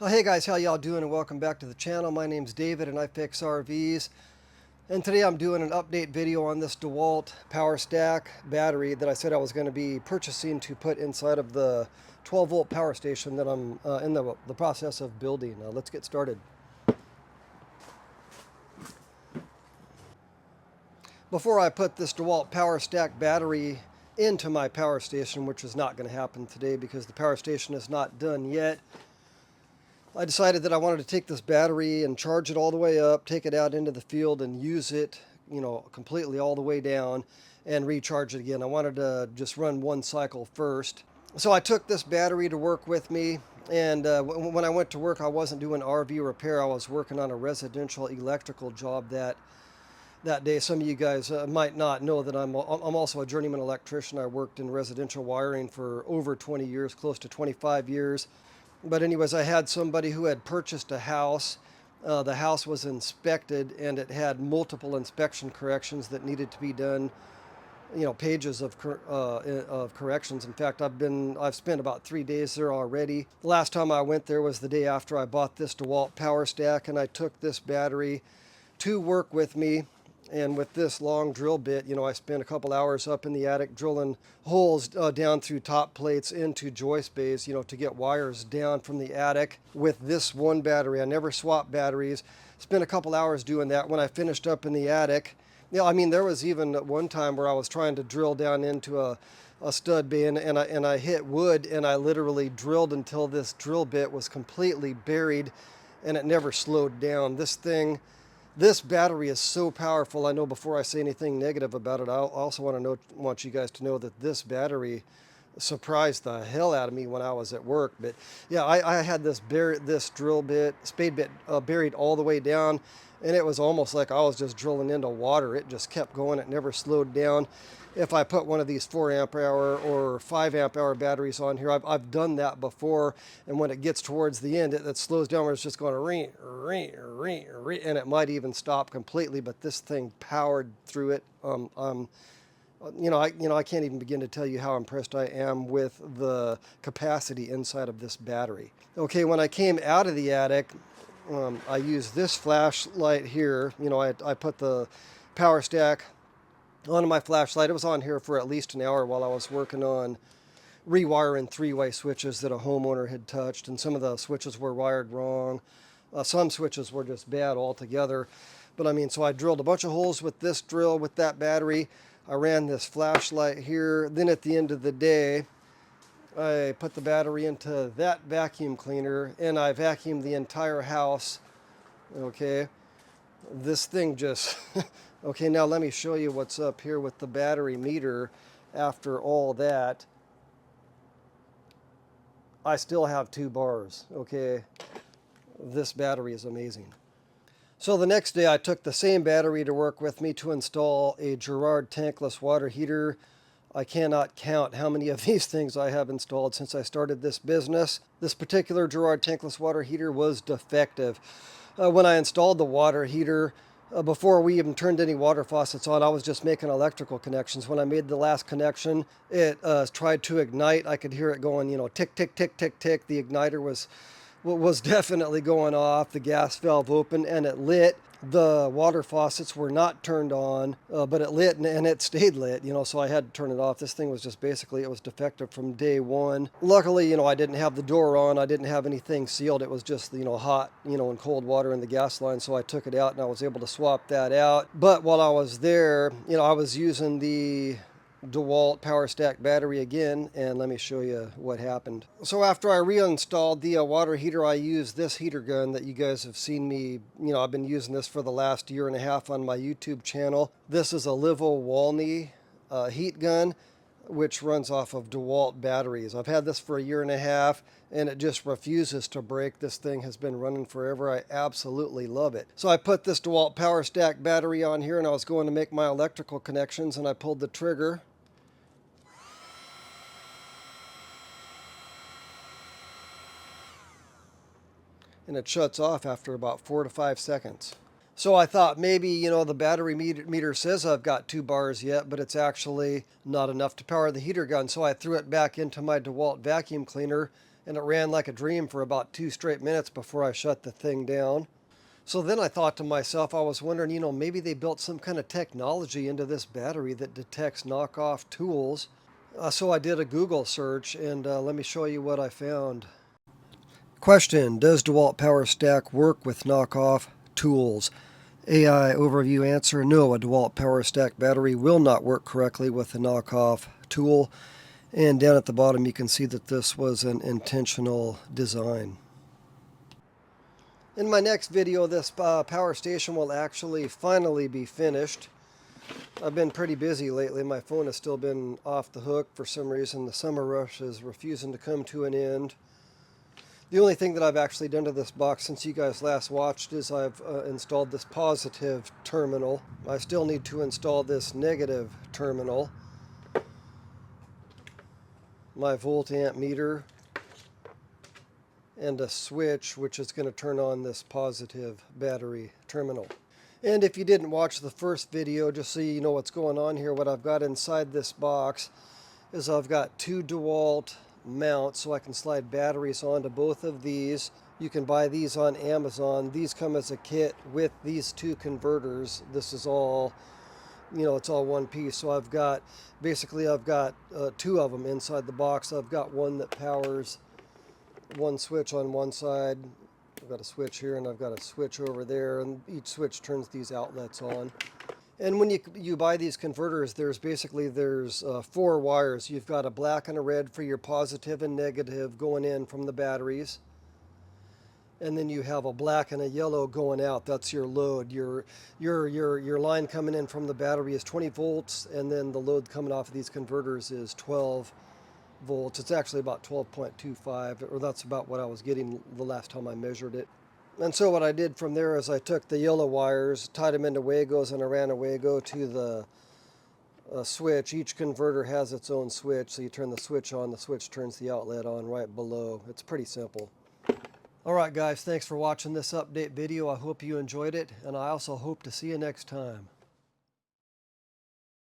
Oh, hey guys, how y'all doing and welcome back to the channel. My name's David and I fix RVs. And today I'm doing an update video on this Dewalt power stack battery that I said I was going to be purchasing to put inside of the 12 volt power station that I'm in the process of building. Let's get started. Before I put this Dewalt power stack battery into my power station, which is not going to happen today because the power station is not done yet, I decided that I wanted to take this battery and charge it all the way up, take it out into the field and use it, completely all the way down and recharge it again. I wanted to just run one cycle first. So I took this battery to work with me, and when I went to work, I wasn't doing RV repair. I was working on a residential electrical job that day. Some of you guys might not know that I'm also a journeyman electrician. I worked in residential wiring for over 20 years, close to 25 years. But anyways, I had somebody who had purchased a house. The house was inspected and it had multiple inspection corrections that needed to be done. Pages of corrections. In fact, I've spent about 3 days there already. The last time I went there was the day after I bought this DeWalt power stack, and I took this battery to work with me. And with this long drill bit, I spent a couple hours up in the attic drilling holes down through top plates into joist bays, to get wires down from the attic with this one battery. I never swapped batteries. Spent a couple hours doing that. When I finished up in the attic, there was even one time where I was trying to drill down into a stud bay, and I hit wood, and I literally drilled until this drill bit was completely buried, and it never slowed down. This battery is so powerful. I know before I say anything negative about it, I also want you guys to know that this battery surprised the hell out of me when I was at work. But yeah, I had this spade bit buried all the way down, and it was almost like I was just drilling into water. It just kept going. It never slowed down. If I put one of these 4 amp hour or 5 amp hour batteries on here, I've done that before, and when it gets towards the end, it slows down where it's just going to ring, ring, ring, ring, and it might even stop completely, but this thing powered through it. I can't even begin to tell you how impressed I am with the capacity inside of this battery. Okay, when I came out of the attic, I used this flashlight here. I put the power stack onto my flashlight. It was on here for at least an hour while I was working on rewiring 3-way switches that a homeowner had touched, and some of the switches were wired wrong. Some switches were just bad altogether. But so I drilled a bunch of holes with this drill with that battery. I ran this flashlight here. Then at the end of the day, I put the battery into that vacuum cleaner and I vacuumed the entire house. Okay. This thing just, okay, now let me show you what's up here with the battery meter. After all that, I still have 2 bars. Okay. This battery is amazing. So the next day I took the same battery to work with me to install a Girard tankless water heater. I cannot count how many of these things I have installed since I started this business. This particular Girard tankless water heater was defective. When I installed the water heater, before we even turned any water faucets on, I was just making electrical connections. When I made the last connection, it tried to ignite. I could hear it going, tick, tick, tick, tick, tick. The igniter was definitely going off. The gas valve opened and it lit. The water faucets were not turned on, but it lit and it stayed lit, so I had to turn it off. This thing was just basically, it was defective from day one. Luckily, I didn't have the door on. I didn't have anything sealed. It was just, hot, and cold water in the gas line. So I took it out and I was able to swap that out. But while I was there, I was using the DeWalt power stack battery again, and let me show you what happened. So after I reinstalled the water heater, I used this heater gun that you guys have seen me, I've been using this for the last 1.5 years on my YouTube channel. This is a Livo Walney heat gun, which runs off of DeWalt batteries. I've had this for 1.5 years, and it just refuses to break. This thing has been running forever. I absolutely love it. So I put this DeWalt power stack battery on here, and I was going to make my electrical connections, and I pulled the trigger. And it shuts off after about 4 to 5 seconds. So I thought maybe, the battery meter says I've got 2 bars yet, but it's actually not enough to power the heater gun. So I threw it back into my DeWalt vacuum cleaner and it ran like a dream for about 2 straight minutes before I shut the thing down. So then I thought to myself, I was wondering, maybe they built some kind of technology into this battery that detects knockoff tools. So I did a Google search, and let me show you what I found. Question: does Dewalt Power Stack work with knockoff tools? AI overview answer: no, a Dewalt Power Stack battery will not work correctly with a knockoff tool. And down at the bottom you can see that this was an intentional design. In my next video, this power station will actually finally be finished. I've been pretty busy lately. My phone has still been off the hook for some reason. The summer rush is refusing to come to an end. The only thing that I've actually done to this box since you guys last watched is I've installed this positive terminal. I still need to install this negative terminal. My volt amp meter, and a switch which is going to turn on this positive battery terminal. And if you didn't watch the first video, just so you know what's going on here, what I've got inside this box is I've got 2 Dewalt mounts so I can slide batteries onto both of these. You can buy these on Amazon. These come as a kit with these 2 converters. This is all, it's all one piece. So I've got 2 of them inside the box. I've got one that powers one switch on one side. I've got a switch here and I've got a switch over there, and each switch turns these outlets on. And when you buy these converters, there's 4 wires. You've got a black and a red for your positive and negative going in from the batteries. And then you have a black and a yellow going out. That's your load. Your line coming in from the battery is 20 volts, and then the load coming off of these converters is 12 volts. It's actually about 12.25, or that's about what I was getting the last time I measured it. And so what I did from there is I took the yellow wires, tied them into Wagos, and I ran a Wago to the switch. Each converter has its own switch, so you turn the switch on, the switch turns the outlet on right below. It's pretty simple. Alright guys, thanks for watching this update video. I hope you enjoyed it, and I also hope to see you next time.